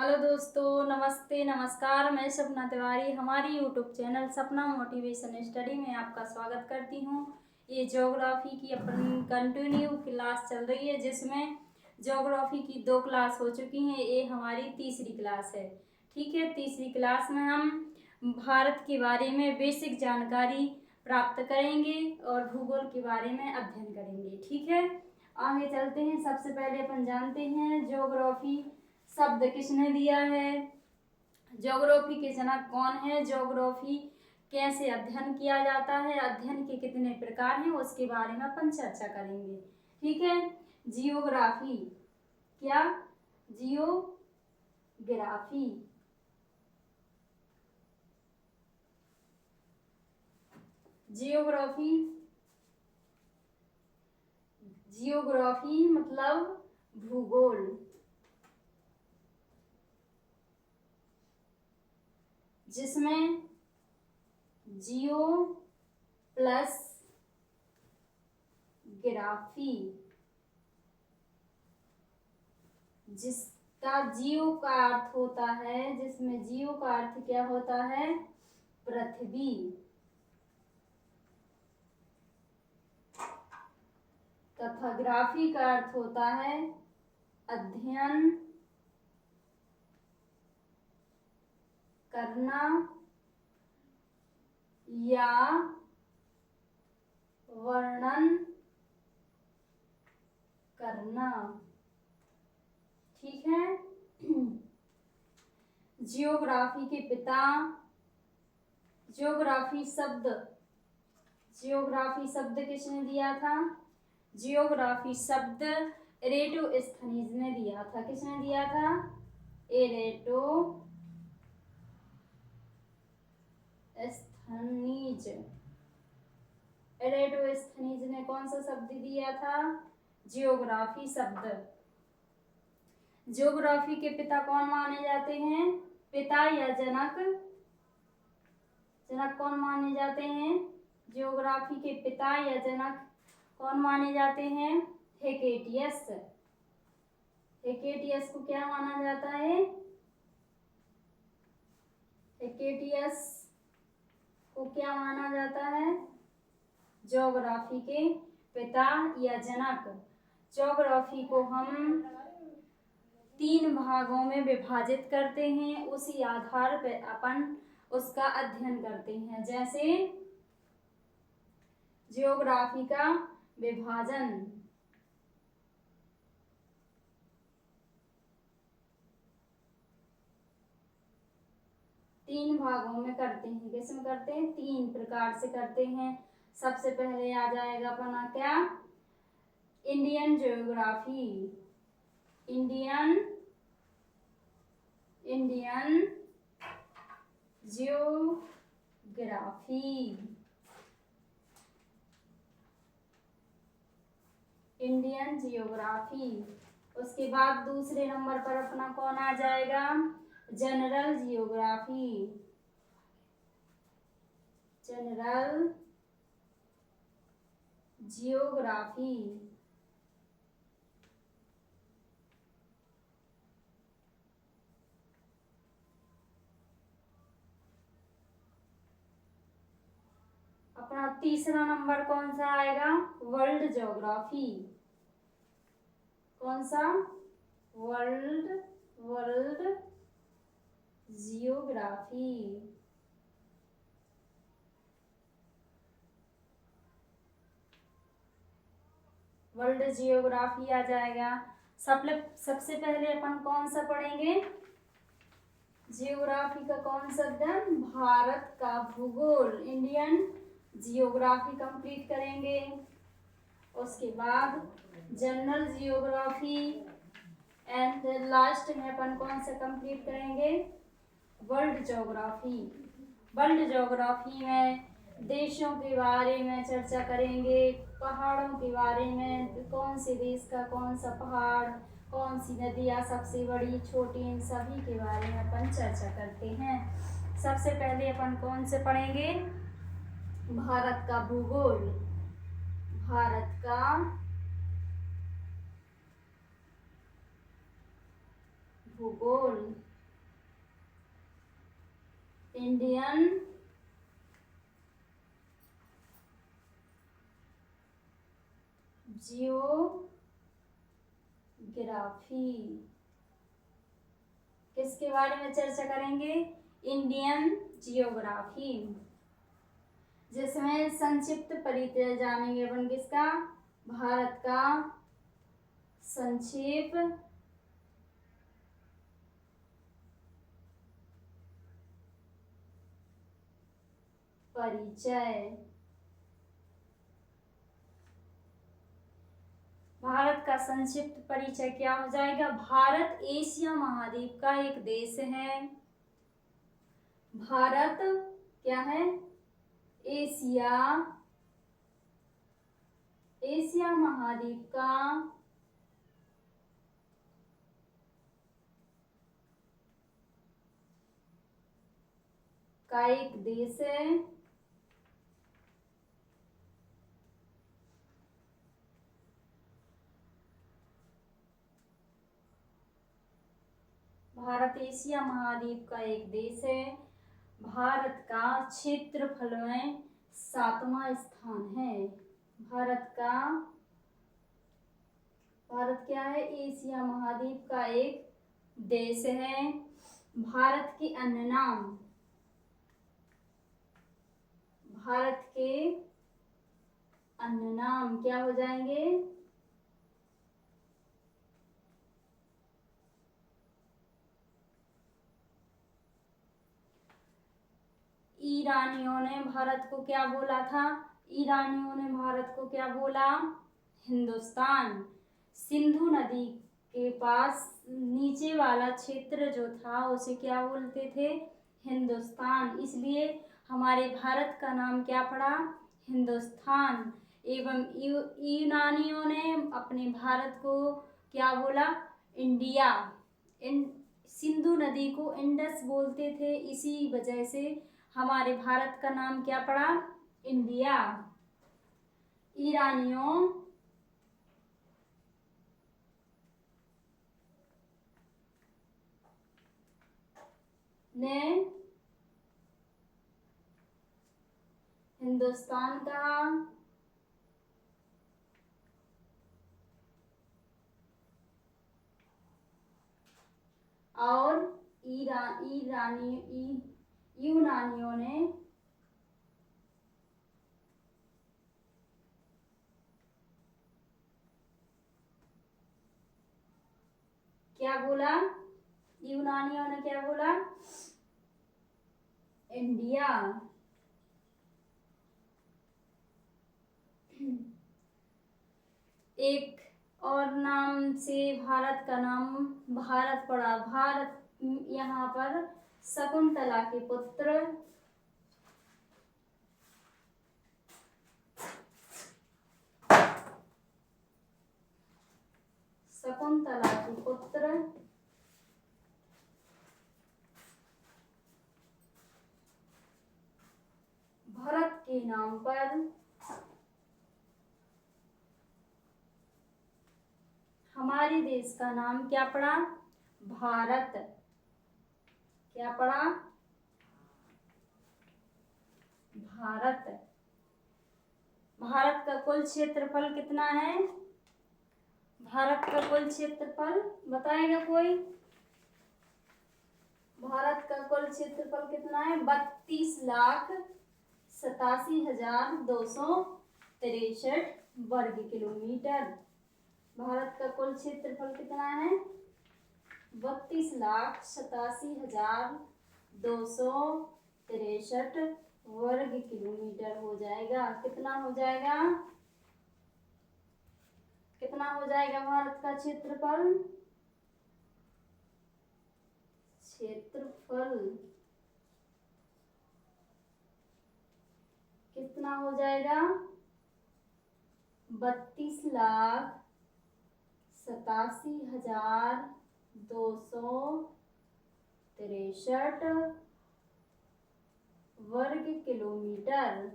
Hello दोस्तों, नमस्ते नमस्कार। मैं सपना तिवारी हमारी यूट्यूब चैनल सपना मोटिवेशन स्टडी में आपका स्वागत करती हूँ। ये ज्योग्राफी की अपनी कंटिन्यू क्लास चल रही है, जिसमें ज्योग्राफी की 2 क्लास हो चुकी हैं। ये हमारी तीसरी क्लास है। ठीक है, तीसरी क्लास में हम भारत के बारे में बेसिक जानकारी प्राप्त करेंगे और भूगोल के बारे में अध्ययन करेंगे। ठीक है, आगे चलते हैं। सबसे पहले अपन जानते हैं ज्योग्राफी शब्द किसने दिया है, ज्योग्राफी के जनक कौन है, ज्योग्राफी कैसे अध्ययन किया जाता है, अध्ययन के कितने प्रकार हैं, उसके बारे में अपन चर्चा करेंगे। ठीक है, जियोग्राफी क्या, जियोग्राफी जियोग्राफी जियोग्राफी मतलब भूगोल, जिसमें जियो प्लस ग्राफी, जिसका जियो का अर्थ होता है, जिसमें जियो का अर्थ क्या होता है, पृथ्वी, तथा ग्राफी का अर्थ होता है अध्ययन करना या वर्णन करना। ठीक है, जियोग्राफी के पिता, जियोग्राफी शब्द किसने दिया था, जियोग्राफी शब्द एरेटोस्थनीज ने दिया था। किसने दिया था, एरेटोस्थनीज ने कौन सा शब्द दिया था, जियोग्राफी शब्द। जियोग्राफी के पिता कौन माने जाते हैं, पिता या जनक, जनक कौन माने जाते हैं, जियोग्राफी के पिता या जनक कौन माने जाते हैं, हेकेटियस। हेकेटियस को क्या माना जाता है, हेकेटियस को क्या माना जाता है, ज्योग्राफी के पिता या जनक। ज्योग्राफी को हम 3 भागों में विभाजित करते हैं, उसी आधार पर अपन उसका अध्ययन करते हैं। जैसे ज्योग्राफी का विभाजन, तीन भागों में करते हैं। किसमें करते हैं, 3 प्रकार से करते हैं। सबसे पहले आ जाएगा अपना क्या, Indian geography, Indian geography, Indian geography. उसके बाद दूसरे नंबर पर अपना कौन आ जाएगा, जनरल जियोग्राफी, जनरल जियोग्राफी। अपना तीसरा नंबर कौन सा आएगा, वर्ल्ड ज्योग्राफी। कौन सा, वर्ल्ड जियोग्राफी। वर्ल्ड जियोग्राफी आ जाएगा। सबसे पहले अपन कौन सा पढ़ेंगे, जियोग्राफी का कौन शब्द, भारत का भूगोल, इंडियन जियोग्राफी कंप्लीट करेंगे। उसके बाद जनरल जियोग्राफी एंड लास्ट में अपन कौन सा कंप्लीट करेंगे, वर्ल्ड ज्योग्राफी। वर्ल्ड ज्योग्राफी में देशों के बारे में चर्चा करेंगे, पहाड़ों के बारे में, कौन से देश का कौन सा पहाड़, कौन सी नदियाँ सबसे बड़ी छोटी, इन सभी के बारे में अपन चर्चा करते हैं। सबसे पहले अपन कौन से पढ़ेंगे, भारत का भूगोल, भारत का भूगोल। Indian geography. किसके बारे में चर्चा करेंगे? इंडियन जियोग्राफी, जिसमें संक्षिप्त परिचय जानेंगे अपन किसका? भारत का संक्षेप परिचय। भारत का संक्षिप्त परिचय क्या हो जाएगा? भारत एशिया महाद्वीप का एक देश है। भारत क्या है? एशिया महाद्वीप का एक देश है। भारत एशिया महाद्वीप का एक देश है। भारत का क्षेत्रफल में 7वां स्थान है। भारत क्या है? एशिया महाद्वीप का एक देश है। भारत के अन्य नाम, भारत के अन्य नाम क्या हो जाएंगे? ईरानियों ने भारत को क्या बोला था? ईरानियों ने भारत को क्या बोला? हिंदुस्तान। सिंधु नदी के पास नीचे वाला क्षेत्र जो था उसे क्या बोलते थे? हिंदुस्तान। इसलिए हमारे भारत का नाम क्या पड़ा? हिंदुस्तान। एवं यूनानियों ने अपने भारत को क्या बोला? इंडिया। सिंधु नदी को इंडस बोलते थे, इसी वजह से हमारे भारत का नाम क्या पड़ा? इंडिया। ईरानियों ने हिंदुस्तान कहा और यूनानियों ने क्या बोला? यूनानियों ने क्या बोला? इंडिया। एक और नाम से भारत का नाम भारत पड़ा। भारत यहाँ पर शकुंतला के पुत्र भरत के नाम पर हमारे देश का नाम क्या पड़ा? भारत। क्या पड़ा? भारत। भारत का कुल क्षेत्रफल कितना है? भारत का कुल क्षेत्रफल बताएगा कोई? भारत का कुल क्षेत्रफल कितना है? 32,87,263 वर्ग किलोमीटर। भारत का कुल क्षेत्रफल कितना है? 32,87,263 वर्ग किलोमीटर हो जाएगा। कितना हो जाएगा? कितना हो जाएगा भारत का क्षेत्रफल? कितना हो जाएगा? 32,87,263 वर्ग किलोमीटर,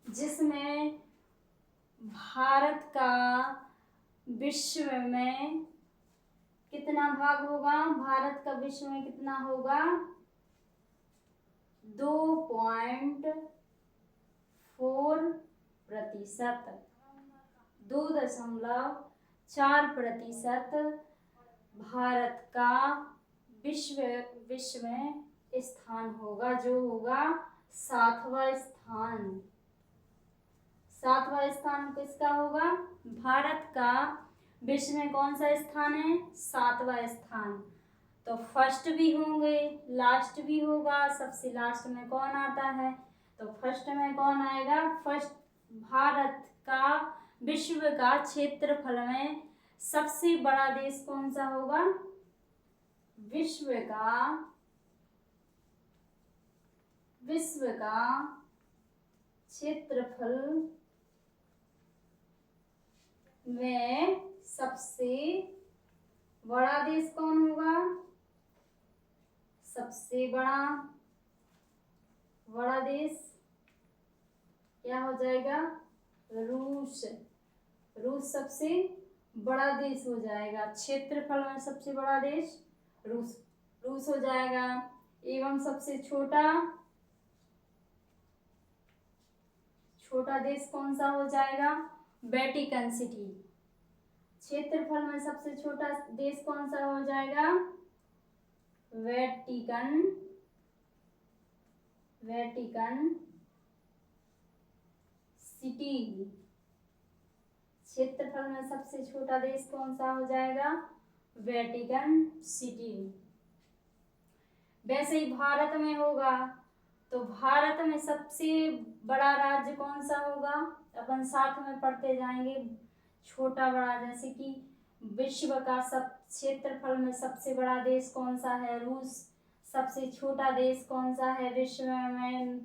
जिसमें भारत का विश्व में कितना भाग होगा? भारत का विश्व में कितना होगा? 2.4%, 2.4% भारत का विश्व में स्थान होगा, जो होगा 7वां स्थान। 7वां स्थान किसका होगा? भारत का विश्व में कौन सा स्थान है? 7वां स्थान। तो फर्स्ट भी होंगे, लास्ट भी होगा, सबसे लास्ट में कौन आता है? तो फर्स्ट में कौन आएगा? फर्स्ट भारत का विश्व का क्षेत्रफल में सबसे बड़ा देश कौन सा होगा? विश्व का क्षेत्रफल में सबसे बड़ा देश कौन होगा? सबसे बड़ा देश क्या हो जाएगा? रूस। रूस सबसे बड़ा देश हो जाएगा। क्षेत्रफल में सबसे बड़ा देश रूस हो जाएगा। एवं सबसे छोटा देश कौन सा हो जाएगा? Vatican city. क्षेत्रफल में सबसे छोटा देश कौन सा हो जाएगा? Vatican city. क्षेत्रफल में सबसे छोटा देश कौन सा हो जाएगा? Vatican city. वैसे ही भारत में होगा तो भारत में सबसे बड़ा राज्य कौन सा होगा? अपन साथ में पढ़ते जाएंगे, छोटा बड़ा। जैसे कि विश्व का सब क्षेत्रफल में सबसे बड़ा देश कौन सा है? रूस। सबसे छोटा देश कौन सा है विश्व में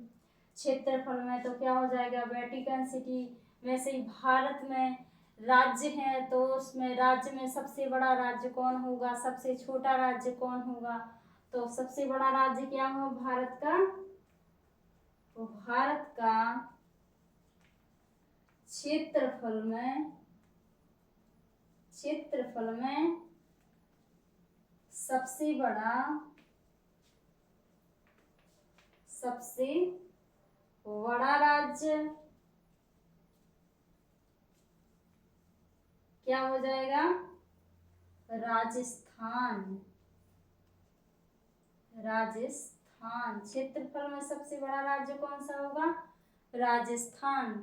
क्षेत्रफल में? तो क्या हो जाएगा? Vatican city. वैसे ही भारत में राज्य है तो उसमें राज्य में सबसे बड़ा राज्य कौन होगा? सबसे छोटा राज्य कौन होगा? तो सबसे बड़ा राज्य क्या हो भारत का? तो भारत का क्षेत्रफल में सबसे बड़ा राज्य क्या हो जाएगा? राजस्थान। क्षेत्रफल में सबसे बड़ा राज्य कौन सा होगा? राजस्थान।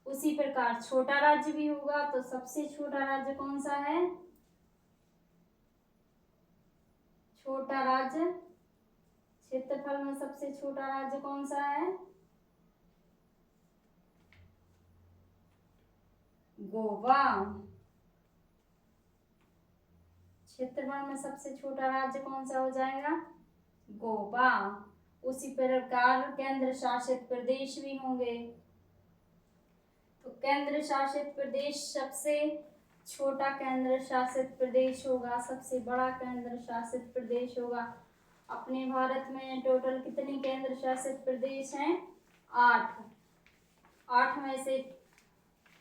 उसी प्रकार छोटा राज्य भी होगा तो सबसे छोटा राज्य कौन सा है? छोटा राज्य क्षेत्रफल में सबसे छोटा राज्य कौन सा है? गोवा। क्षेत्रफल में सबसे छोटा राज्य कौन सा हो जाएगा? गोवा। उसी प्रकार केंद्र शासित प्रदेश भी होंगे। तो केंद्र शासित प्रदेश सबसे छोटा केंद्र शासित प्रदेश होगा, सबसे बड़ा केंद्र शासित प्रदेश होगा। अपने भारत में टोटल कितने केंद्र शासित प्रदेश हैं? 8। 8 में से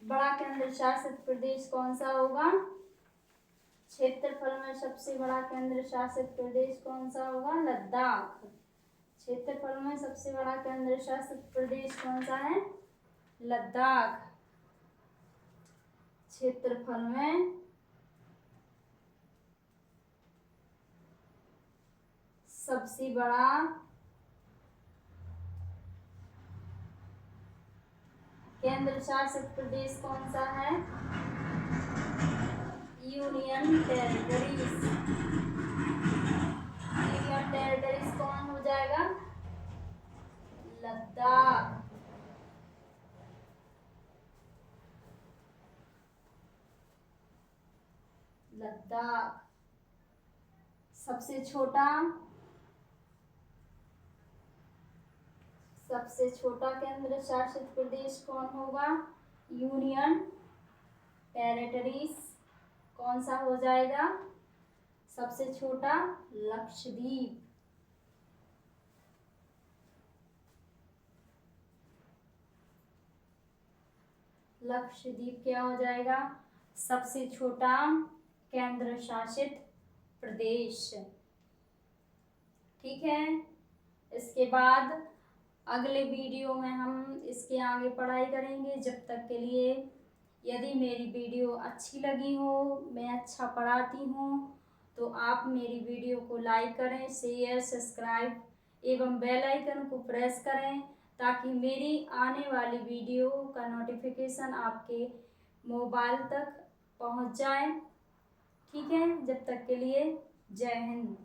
बड़ा केंद्र शासित प्रदेश कौन सा होगा? क्षेत्रफल में सबसे बड़ा केंद्र शासित प्रदेश कौन सा होगा? लद्दाख। क्षेत्रफल में सबसे बड़ा केंद्र शासित प्रदेश कौन सा है? लद्दाख। क्षेत्रफल में सबसे बड़ा केंद्र शासित प्रदेश कौन सा है? Union territories. यूनियन टेरिटरीज कौन हो जाएगा? लद्दाख। सबसे छोटा केंद्र शासित प्रदेश कौन होगा? Union territories. कौन सा हो जाएगा सबसे छोटा? लक्षद्वीप। लक्षद्वीप क्या हो जाएगा? सबसे छोटा केंद्र शासित प्रदेश। ठीक है। इसके बाद अगले वीडियो में हम इसके आगे पढ़ाई करेंगे। जब तक के लिए यदि मेरी वीडियो अच्छी लगी हो, मैं अच्छा पढ़ाती हूँ, तो आप मेरी वीडियो को लाइक करें, शेयर, सब्सक्राइब एवं बेल आइकन को प्रेस करें ताकि मेरी आने वाली वीडियो का नोटिफिकेशन आपके मोबाइल तक पहुंच जाए। ठीक है, जब तक के लिए जय हिंद।